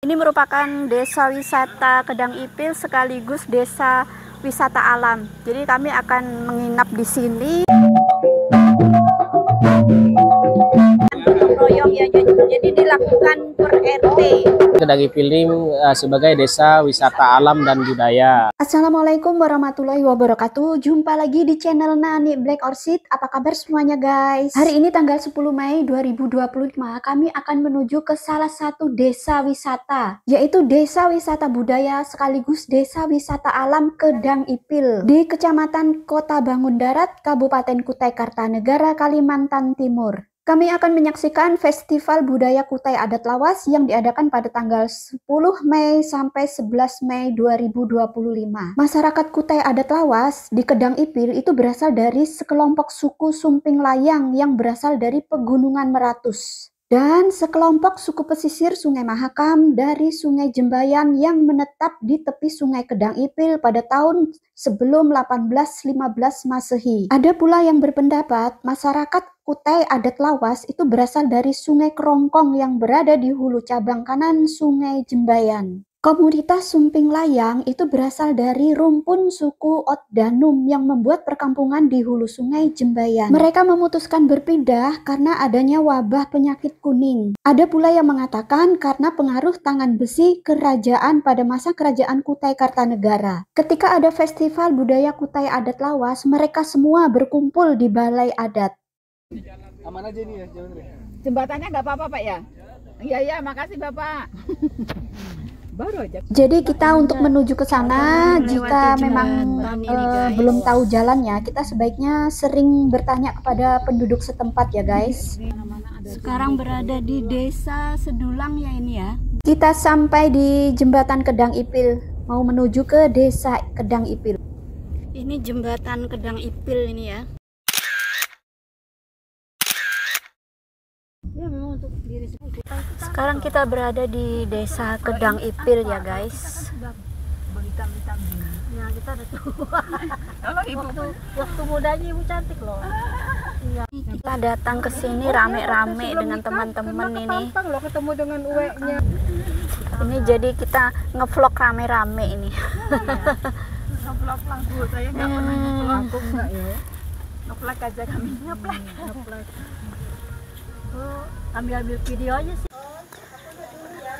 Ini merupakan desa wisata Kedang Ipil sekaligus desa wisata alam. Jadi kami akan menginap di sini. Gotong royong ya, jadi dilakukan per RT. Kedang Ipil ini sebagai desa wisata alam dan budaya. Assalamualaikum warahmatullahi wabarakatuh. Jumpa lagi di channel Nani Black Orchid. Apa kabar semuanya guys? Hari ini tanggal 10 Mei 2025 kami akan menuju ke salah satu desa wisata, yaitu desa wisata budaya sekaligus desa wisata alam Kedang Ipil di Kecamatan Kota Bangun Darat, Kabupaten Kutai Kartanegara, Kalimantan Timur. Kami akan menyaksikan Festival Budaya Kutai Adat Lawas yang diadakan pada tanggal 10 Mei sampai 11 Mei 2025. Masyarakat Kutai Adat Lawas di Kedang Ipil itu berasal dari sekelompok suku Sumping Layang yang berasal dari Pegunungan Meratus. Dan sekelompok suku pesisir Sungai Mahakam dari Sungai Jembayan yang menetap di tepi Sungai Kedang Ipil pada tahun sebelum 1815 Masehi. Ada pula yang berpendapat masyarakat Kutai Adat Lawas itu berasal dari Sungai Kerongkong yang berada di hulu cabang kanan Sungai Jembayan. Komunitas Sumping Layang itu berasal dari rumpun suku Otdanum yang membuat perkampungan di hulu Sungai Jembayan. Mereka memutuskan berpindah karena adanya wabah penyakit kuning. Ada pula yang mengatakan karena pengaruh tangan besi kerajaan pada masa kerajaan Kutai Kartanegara. Ketika ada festival budaya Kutai Adat Lawas, mereka semua berkumpul di balai adat. Aman aja nih ya, Jembatannya nggak apa-apa Pak ya? Iya, makasih Bapak. Baru aja. Jadi kita untuk menuju ke sana, jika memang belum tahu jalannya, kita sebaiknya sering bertanya kepada penduduk setempat ya guys. Sekarang berada di desa Sedulang ya ini ya. Kita sampai di jembatan Kedang Ipil, mau menuju ke desa Kedang Ipil. Ini jembatan Kedang Ipil ini ya. Sekarang kita berada di desa Kedang Ipil ya guys. Ya kita udah tua. Waktu mudanya ibu cantik loh. Ya, kita datang ke sini rame-rame dengan teman-teman ini. Loh ketemu dengan uweknya. Ini jadi kita ngevlog rame-rame ini. Ngevlog lah Bu, saya nggak pernah ngevlog. Aku nggak ya. Ngevlog aja kami. Ngevlog. Ambil video aja sih.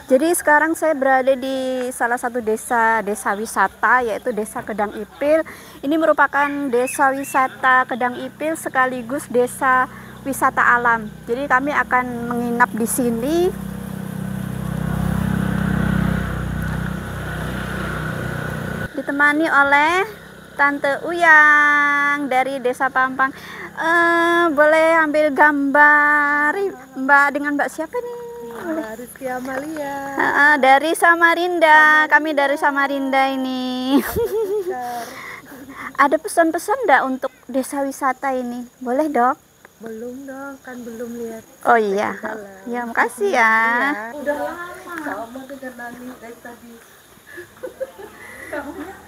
Jadi sekarang saya berada di salah satu desa wisata yaitu desa Kedang Ipil. Ini merupakan desa wisata Kedang Ipil sekaligus desa wisata alam. Jadi kami akan menginap di sini. Ditemani oleh Tante Uyang dari Desa Pampang. Boleh ambil gambar Mbak dengan Mbak siapa nih? Rizky Amalia. Dari Samarinda, kami dari Samarinda ini. Ada pesan-pesan enggak untuk desa wisata ini? Boleh dok? Belum dong, kan belum lihat. Oh iya, ya makasih ya. Udah lama sama dengan Nani dari tadi.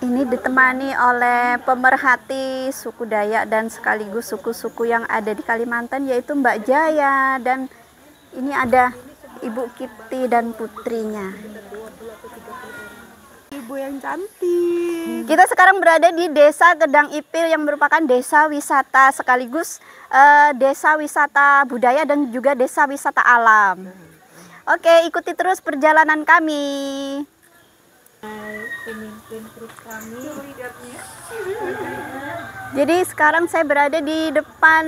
Ini ditemani oleh pemerhati suku Dayak dan sekaligus suku-suku yang ada di Kalimantan yaitu Mbak Jaya, dan ini ada Ibu Kipti dan putrinya. Ibu yang cantik. Kita sekarang berada di desa Kedang Ipil yang merupakan desa wisata sekaligus desa wisata budaya dan juga desa wisata alam. Oke, ikuti terus perjalanan kami. Pemimpin truk kami. Jadi sekarang saya berada di depan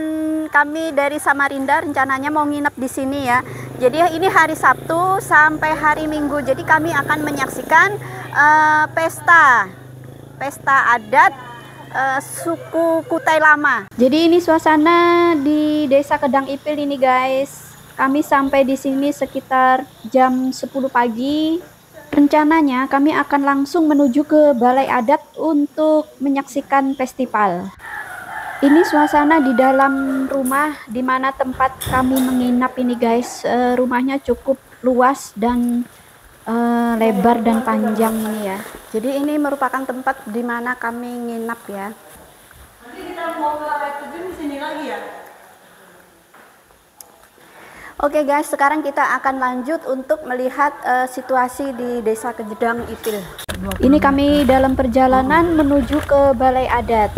kami dari Samarinda, rencananya mau nginep di sini ya. Jadi ini hari Sabtu sampai hari Minggu. Jadi kami akan menyaksikan pesta adat suku Kutai Lama. Jadi ini suasana di desa Kedang Ipil ini guys. Kami sampai di sini sekitar jam 10 pagi. Rencananya kami akan langsung menuju ke balai adat untuk menyaksikan festival. Ini suasana di dalam rumah di mana tempat kami menginap ini guys. Rumahnya cukup luas dan lebar dan panjang ini ya. Jadi ini merupakan tempat di mana kami nginap ya. Nanti kita mau ke di sini lagi ya? Oke guys, sekarang kita akan lanjut untuk melihat situasi di Desa Kedang Ipil. Ini kami dalam perjalanan menuju ke Balai Adat.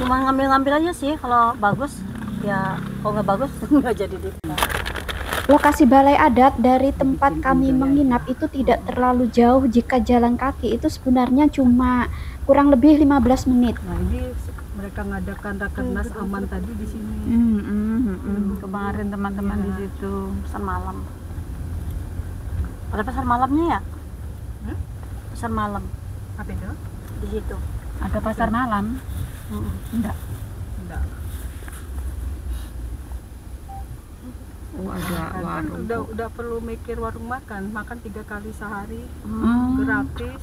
Cuma ngambil-ngambil aja sih, kalau bagus ya, kalau nggak bagus nggak jadi di. Lokasi Balai Adat dari tempat kami menginap itu tidak terlalu jauh. Jika jalan kaki itu sebenarnya cuma kurang lebih 15 menit. Nah, ini mereka ngadakan rakernas aman tadi di sini. Kemarin teman-teman di situ pesan malam. Ada pasar malamnya ya? Pasar malam Apa itu? di situ. Ada pasar malam? Enggak. Enggak. Oh, ada warung. Udah perlu mikir warung makan 3 kali sehari, gratis.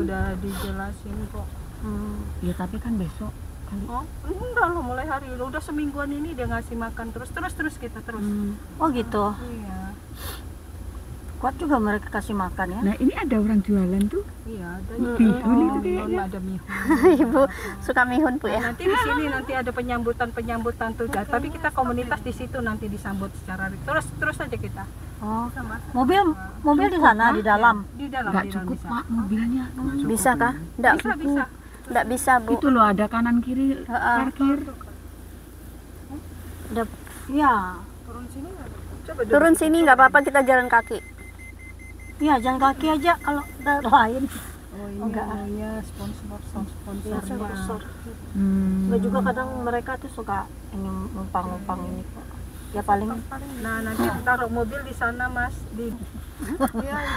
Udah dijelasin kok. Ya tapi kan besok kali. Oh, enggak loh, mulai hari udah semingguan ini dia ngasih makan terus kita terus. Oh gitu. Iya. Kuat juga mereka kasih makan ya. Nah, ini ada orang jualan tuh. Iya, ada Bihun itu kayaknya. ada mihun. Ibu suka mihun Bu Nah, ya. nanti di sini nanti ada penyambutan tuh, tapi kita komunitas di situ nanti disambut secara terus aja kita. Oh, Sama. mobil di sana di dalam. Di dalam Enggak di dalam cukup bisa. Pak mobilnya. Bisa kah? Enggak. Bisa. Enggak bisa Bu. Itu loh ada kanan kiri parkir. Ya, Turun sini nggak? Coba Turun sini nggak apa-apa, kita jalan kaki. iya jalan kaki aja kalau ada lain. Oh, ini Enggak. namanya sponsor. Enggak juga kadang mereka tuh suka ini numpang ini kok. Ya paling Nah, nanti taruh mobil di sana, Mas.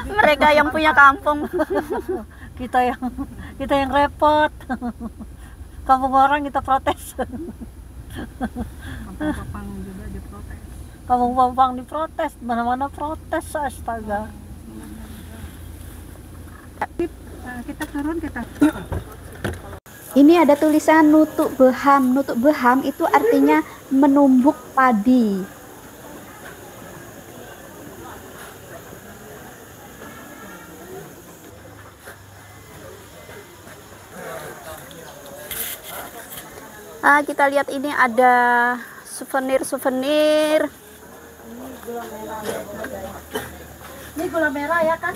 Mereka yang punya kampung. kita yang repot. Kampung orang kita protes. Kampung juga diprotes. Kampung Pampang diprotes, mana-mana protes, astaga. Nah, kita turun kita. Ini ada tulisan nutuk beham. Nutuk beham itu artinya menumbuk padi. Kita lihat ini ada souvenir. Ini gula merah ya kan?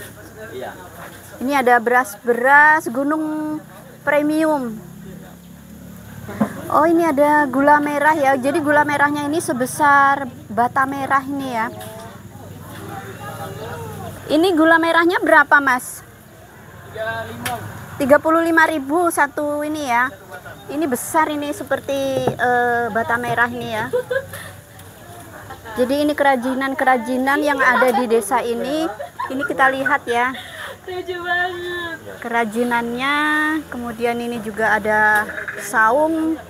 Ini ada beras Gunung Premium. Oh, ini ada gula merah ya. Jadi gula merahnya ini sebesar bata merah ini ya. Ini gula merahnya berapa, Mas? 35.000 satu ini ya. Ini besar, ini seperti bata merah ini ya. Jadi ini kerajinan yang ada di desa ini. Ini kita lihat ya. Kerajinannya, kemudian ini juga ada saung.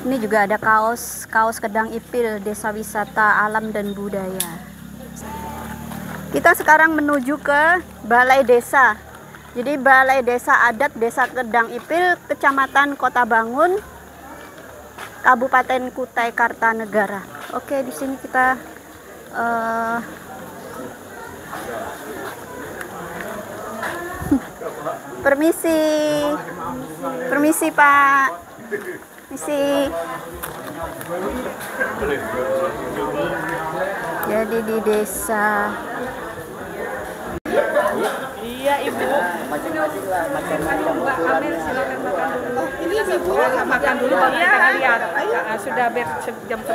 Ini juga ada kaos Kedang Ipil, Desa Wisata Alam dan Budaya. Kita sekarang menuju ke Balai Desa. Jadi Balai Desa Adat Desa Kedang Ipil, Kecamatan Kota Bangun, Kabupaten Kutai Kartanegara. Oke, di sini kita permisi Pak. Permisi. Jadi di desa. Iya, Ibu. Ini Ibu makan dulu baru kita lihat. Sudah jam 11.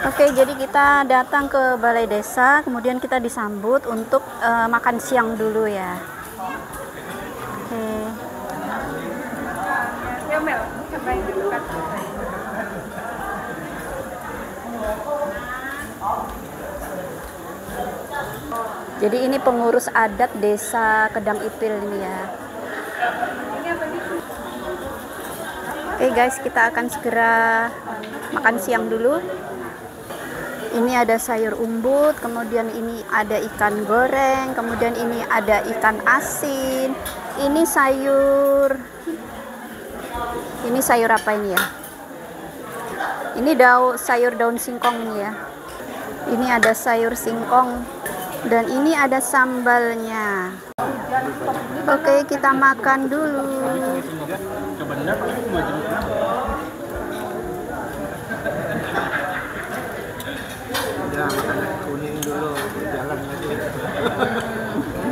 Oke, jadi kita datang ke Balai Desa, kemudian kita disambut untuk makan siang dulu ya. Oke. Ya, Mel, coba yang dekat. Jadi ini pengurus adat Desa Kedang Ipil ini ya. Oke guys, kita akan segera makan siang dulu. Ini ada sayur umbut, kemudian ini ada ikan goreng, kemudian ini ada ikan asin. Ini sayur apa ini ya? Ini sayur daun singkong ini ya. Ini ada sayur singkong dan ini ada sambalnya. Oke, kita makan dulu.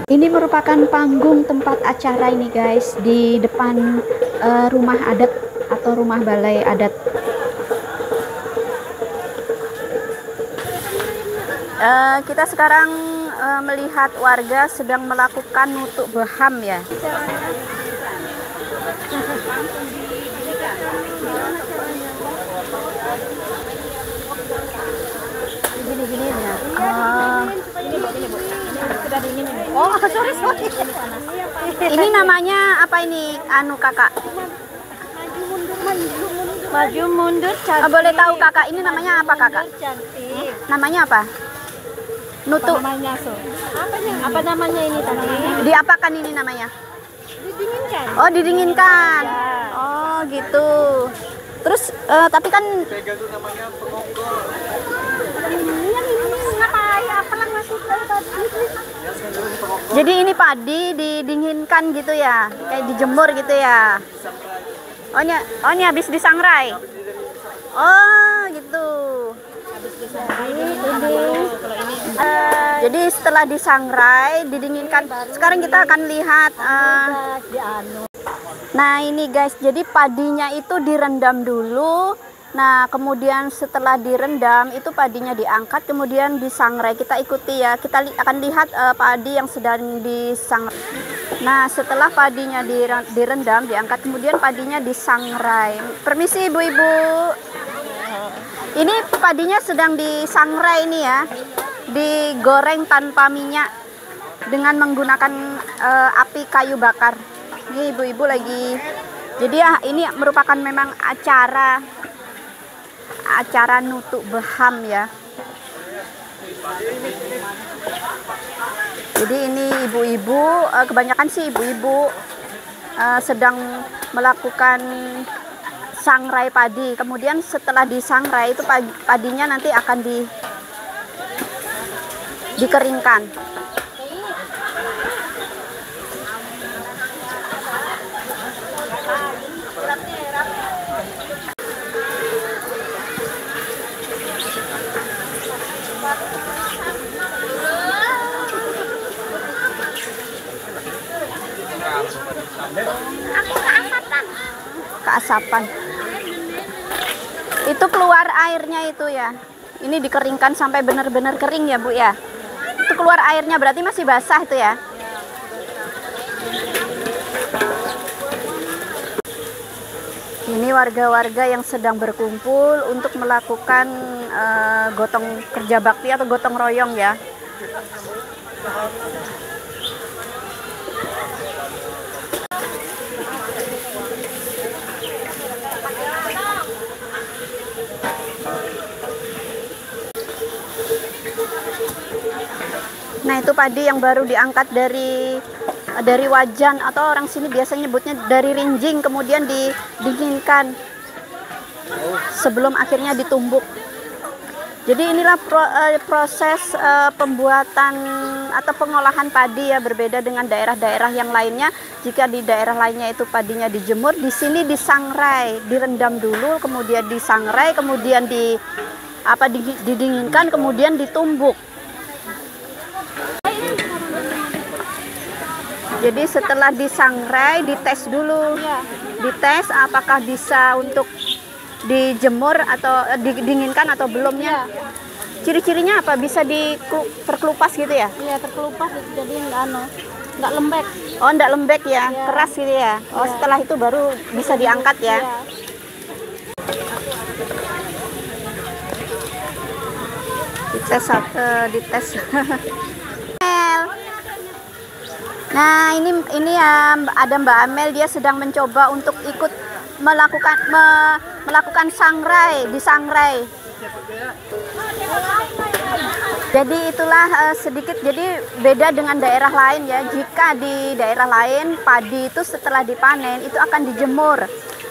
Ini merupakan panggung tempat acara ini guys, di depan rumah adat atau rumah balai adat. Kita sekarang melihat warga sedang melakukan nutuk beham ya. Gini-gini ya. Oh, sorry. Ini namanya apa ini, kakak? Maju mundur cantik. Boleh tahu kakak, ini namanya apa kakak? Cantik. Namanya apa? Nutuk. Namanya apa namanya ini tadi? Diapakan ini namanya? Didinginkan. Oh, didinginkan. Ya. Oh, gitu. Terus tapi kan jadi ini padi didinginkan gitu ya, kayak dijemur gitu ya. Oh ini habis disangrai. Oh gitu. Jadi setelah disangrai, didinginkan. Sekarang kita akan lihat. Nah ini guys, jadi padinya itu direndam dulu. Nah kemudian setelah direndam itu padinya diangkat, kemudian disangrai. Kita ikuti ya, kita akan lihat padi yang sedang disangrai. Nah setelah padinya direndam, diangkat, kemudian padinya disangrai. Permisi ibu-ibu. Ini padinya sedang disangrai ini ya, digoreng tanpa minyak dengan menggunakan api kayu bakar. Ini ibu-ibu lagi. Jadi ya ini merupakan memang acara nutuk beham ya. Jadi ini ibu-ibu, kebanyakan sih ibu-ibu sedang melakukan sangrai padi. Kemudian setelah disangrai itu padinya nanti akan dikeringkan. Keasapan. Itu keluar airnya itu ya. Ini dikeringkan sampai benar-benar kering ya Bu ya. Itu keluar airnya, berarti masih basah itu ya. Ini warga-warga yang sedang berkumpul untuk melakukan gotong kerja bakti atau gotong royong ya. Nah itu padi yang baru diangkat dari wajan, atau orang sini biasanya nyebutnya dari rinjing, kemudian didinginkan sebelum akhirnya ditumbuk. Jadi inilah proses pembuatan atau pengolahan padi ya, berbeda dengan daerah-daerah yang lainnya. Jika di daerah lainnya itu padinya dijemur, di sini disangrai, direndam dulu, kemudian disangrai, kemudian didinginkan, kemudian ditumbuk. Jadi setelah disangrai, dites dulu, dites apakah bisa untuk dijemur atau didinginkan atau belumnya. Ciri-cirinya apa? Bisa terkelupas gitu ya? Iya, terkelupas jadi nggak lembek. Oh, nggak lembek ya, keras gitu ya. Oh, setelah itu baru bisa diangkat ya. Dites. Nah ini ya ada Mbak Amel, dia sedang mencoba untuk ikut melakukan disangrai. Jadi itulah sedikit, jadi beda dengan daerah lain ya. Jika di daerah lain padi itu setelah dipanen itu akan dijemur.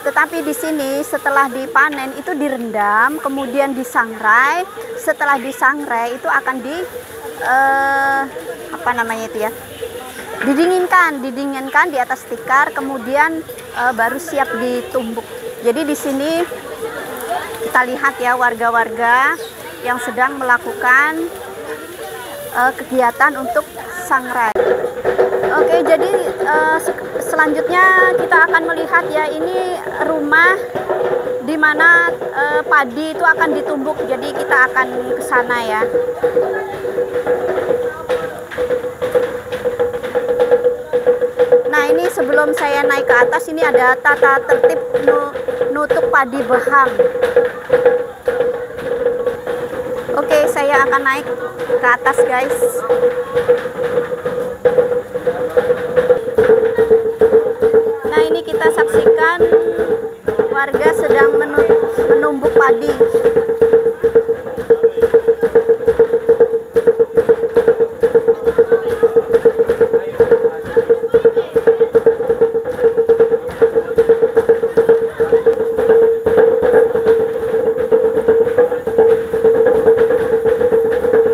Tetapi di sini setelah dipanen itu direndam, kemudian disangrai. Setelah disangrai itu akan apa namanya itu ya? Didinginkan di atas tikar, kemudian baru siap ditumbuk. Jadi di sini kita lihat ya warga-warga yang sedang melakukan kegiatan untuk sangrai. Oke, jadi selanjutnya kita akan melihat ya, ini rumah di mana padi itu akan ditumbuk. Jadi kita akan ke sana ya. Nah, ini sebelum saya naik ke atas, ini ada tata tertib nutuk padi behang. Oke, saya akan naik ke atas, guys. Nah, ini kita saksikan warga sedang menumbuk padi.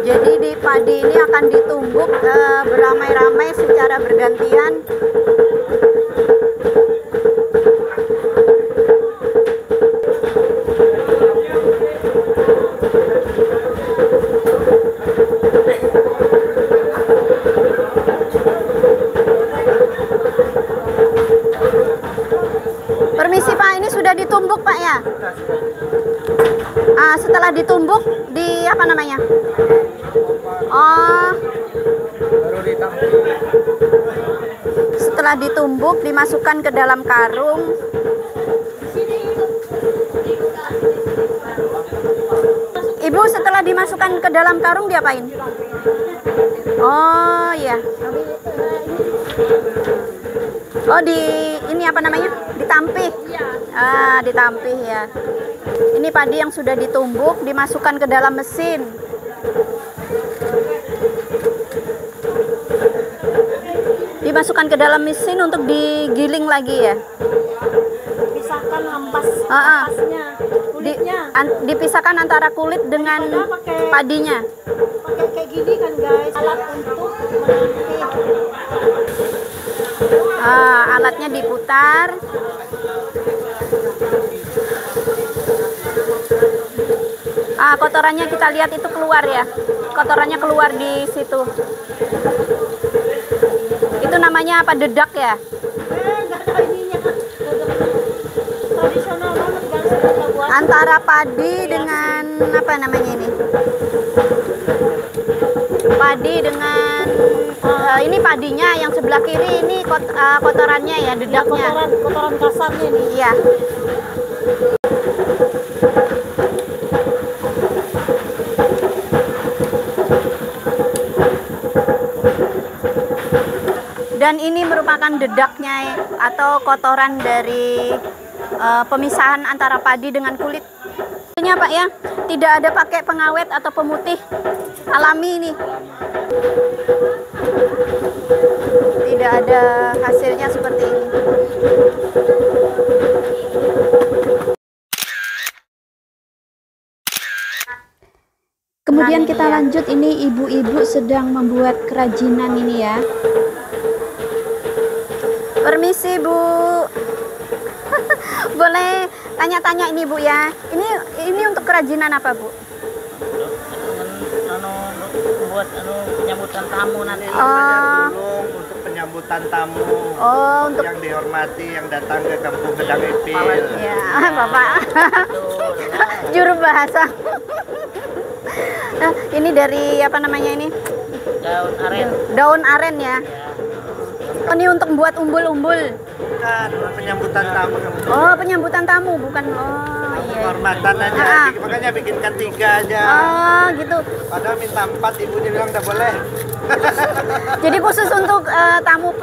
Jadi di padi ini akan ditumbuk beramai-ramai secara bergantian. Permisi Pak, ini sudah ditumbuk Pak ya? Setelah ditumbuk di apa namanya? Oh, setelah ditumbuk dimasukkan ke dalam karung. Ibu, setelah dimasukkan ke dalam karung diapain? Oh iya. Oh, ini apa namanya? Ditampih. Ditampih ya. Ini padi yang sudah ditumbuk dimasukkan ke dalam mesin. Dimasukkan ke dalam mesin untuk digiling lagi ya. Pisahkan ampasnya, kulitnya. Dipisahkan antara kulit dengan padinya. Pakai kayak gini kan guys, alat untuk menangkis. Alatnya diputar. Kotorannya kita lihat itu keluar ya. Kotorannya keluar di situ. Itu namanya apa? Dedak ya? Nggak ada ininya. Tradisional banget guys, kita buat. Antara padi dengan apa namanya ini? Padi dengan ini padinya, yang sebelah kiri ini kotorannya ya, dedaknya. Kotoran kasarnya nih. Iya. Dan ini merupakan dedaknya atau kotoran dari pemisahan antara padi dengan kulit. Ini Pak ya, tidak ada pakai pengawet atau pemutih, alami ini. Tidak ada hasilnya seperti ini. Kemudian kita lanjut, ini ibu-ibu sedang membuat kerajinan ini ya. Permisi Bu. Boleh tanya-tanya ini Bu ya. Ini untuk kerajinan apa Bu? Buat penyambutan tamu nanti. Untuk penyambutan tamu. Untuk yang dihormati, yang datang ke Kampung Gedang Ipil. Ya, Bapak. Juru bahasa. Nah, ini dari apa namanya ini? Daun aren. Daun aren ya. Ini untuk buat umbul-umbul. Bukan, penyambutan tamu. Oh, penyambutan tamu, bukan. Oh, iya. Kehormatan aja, makanya bikinkan 3 aja. Oh, gitu. Padahal minta 4, ibunya bilang udah boleh. Jadi khusus untuk tamu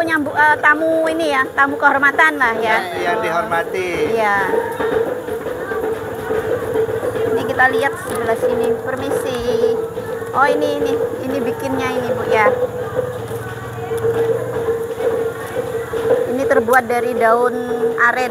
ini ya, tamu kehormatan lah ya. Yang dihormati. Iya. Ini kita lihat sebelah sini. Permisi. Oh, ini bikinnya ini Bu ya. Ini terbuat dari daun aren.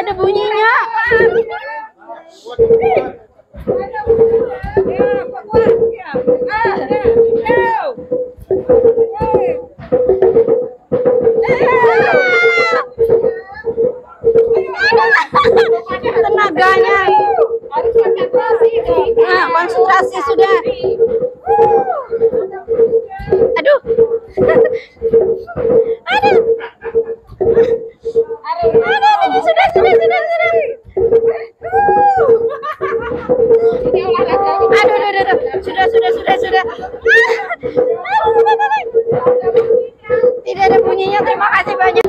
Tidak ada bunyinya. Tenaganya. Nah, konsentrasi sudah. Aduh. Aduh. Aduh, sudah. Aduh. Sudah. Tidak ada bunyinya. Terima kasih banyak.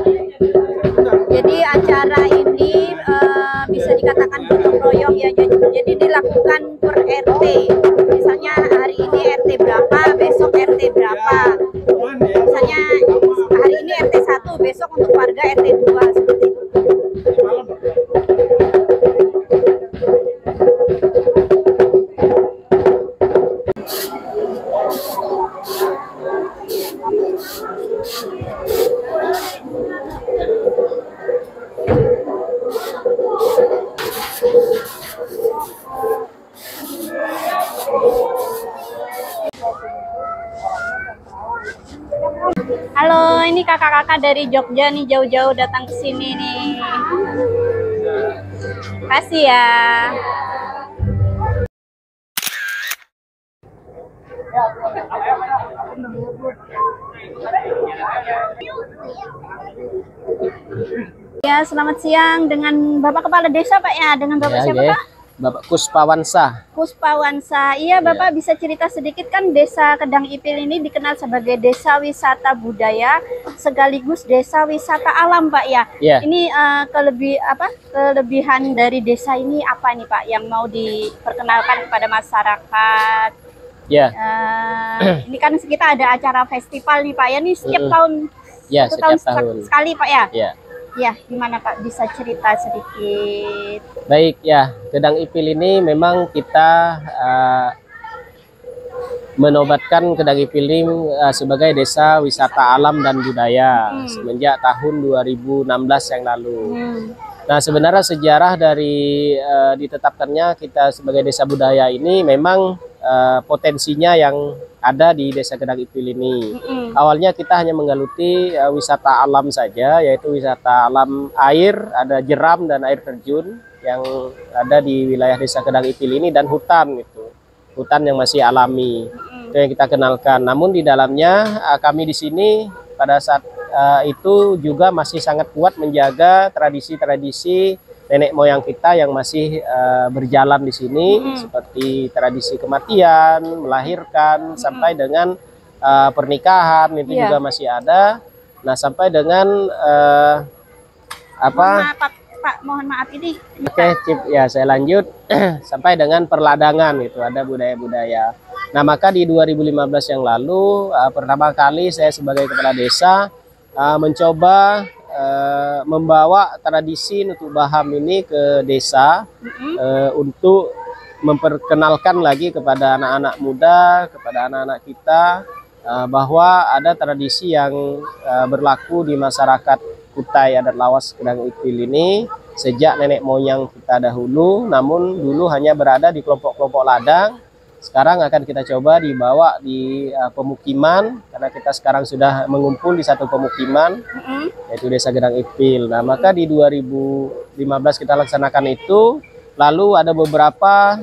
Jadi acara ini bisa dikatakan gotong royong ya. Jadi dilakukan per RT. Misalnya hari ini RT berapa, besok RT berapa. Misalnya hari ini RT 1, besok untuk warga RT 2 seperti itu. Halo, ini kakak-kakak dari Jogja nih, jauh-jauh datang ke sini nih. Kasih ya. Ya, selamat siang dengan Bapak Kepala Desa, Pak ya. Dengan Bapak siapa, Pak? Bapak Kuspawansa. Kuspawansa. Iya, Bapak bisa cerita sedikit kan Desa Kedang Ipil ini dikenal sebagai desa wisata budaya sekaligus desa wisata alam, Pak ya. Iya. Ini kelebihan dari desa ini apa nih, Pak, yang mau diperkenalkan kepada masyarakat? Ya. Ini kan kita ada acara festival nih, Pak ya. Ini setiap tahun. Ya, Setiap setiap tahun sekali, Pak ya. Ya. Ya, gimana Pak? Bisa cerita sedikit? Baik ya, Kedang Ipil ini memang kita menobatkan Kedang Ipil ini sebagai desa wisata alam dan budaya semenjak tahun 2016 yang lalu. Nah, sebenarnya sejarah dari ditetapkannya kita sebagai desa budaya ini memang potensinya yang ada di Desa Kedang Ipil ini. Awalnya kita hanya menggeluti wisata alam saja, yaitu wisata alam air, ada jeram dan air terjun yang ada di wilayah Desa Kedang Ipil ini, dan hutan gitu. Hutan yang masih alami. Itu yang kita kenalkan. Namun di dalamnya kami di sini pada saat itu juga masih sangat kuat menjaga tradisi-tradisi nenek moyang kita yang masih berjalan di sini, seperti tradisi kematian, melahirkan, sampai dengan pernikahan itu juga masih ada. Nah, sampai dengan Pak, mohon maaf ini. Oke, Cip, ya saya lanjut sampai dengan perladangan itu ada budaya-budaya. Nah, maka di 2015 yang lalu pertama kali saya sebagai kepala desa mencoba membawa tradisi Nutuk Baham ini ke desa untuk memperkenalkan lagi kepada anak-anak muda, kepada anak-anak kita bahwa ada tradisi yang berlaku di masyarakat Kutai Adat Lawas Kedang Ipil ini sejak nenek moyang kita dahulu, namun dulu hanya berada di kelompok-kelompok ladang. Sekarang akan kita coba dibawa di pemukiman, karena kita sekarang sudah mengumpul di satu pemukiman, yaitu Desa Kedang Ipil. Nah, maka di 2015 kita laksanakan itu, lalu ada beberapa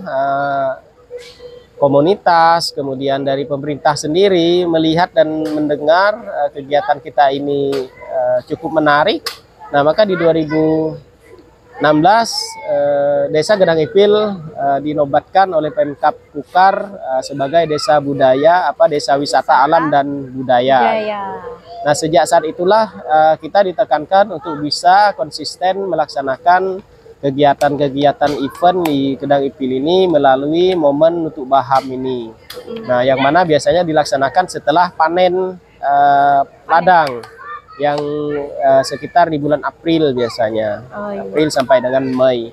komunitas, kemudian dari pemerintah sendiri melihat dan mendengar kegiatan kita ini cukup menarik. Nah, maka di 2016 Desa Kedang Ipil dinobatkan oleh Pemkab Kukar sebagai desa budaya, desa wisata alam dan budaya. Nah, sejak saat itulah kita ditekankan untuk bisa konsisten melaksanakan kegiatan-kegiatan event di Kedang Ipil ini melalui momen Nutuk Baham ini. Nah, yang mana biasanya dilaksanakan setelah panen ladang yang sekitar di bulan April biasanya. April sampai dengan Mei.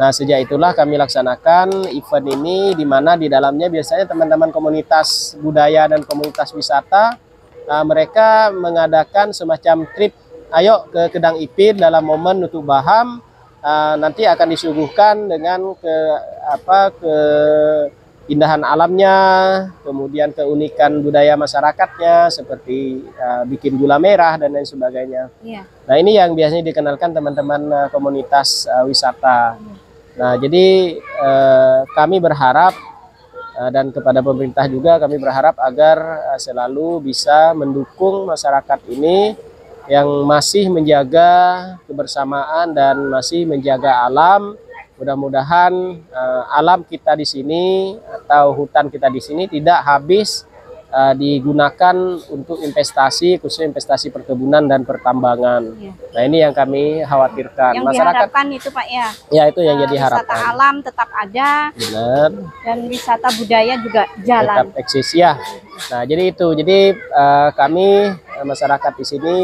Nah, sejak itulah kami laksanakan event ini, di mana di dalamnya biasanya teman-teman komunitas budaya dan komunitas wisata mereka mengadakan semacam trip ayo ke Kedang Ipil dalam momen Nutuk Baham, nanti akan disuguhkan dengan keindahan alamnya, kemudian keunikan budaya masyarakatnya seperti bikin gula merah dan lain sebagainya. Iya. Nah, ini yang biasanya dikenalkan teman-teman komunitas wisata. Nah, jadi kami berharap dan kepada pemerintah juga kami berharap agar selalu bisa mendukung masyarakat ini yang masih menjaga kebersamaan dan masih menjaga alam. Mudah-mudahan alam kita di sini atau hutan kita di sini tidak habis digunakan untuk investasi, khususnya investasi perkebunan dan pertambangan. Iya. Nah, ini yang kami khawatirkan. Yang Masyarakat, diharapkan itu Pak ya. ya itu yang jadi Wisata harapan. alam tetap ada Benar. dan wisata budaya juga jalan. Tetap eksis ya. Nah, jadi itu. Jadi kami masyarakat di sini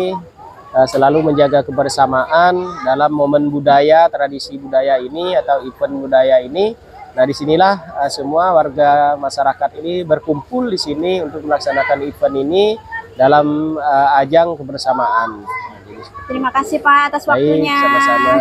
selalu menjaga kebersamaan dalam momen budaya, tradisi budaya ini atau event budaya ini. Nah, disinilah semua warga masyarakat ini berkumpul di sini untuk melaksanakan event ini dalam ajang kebersamaan. Terima kasih Pak atas Baik, waktunya. sama-sama.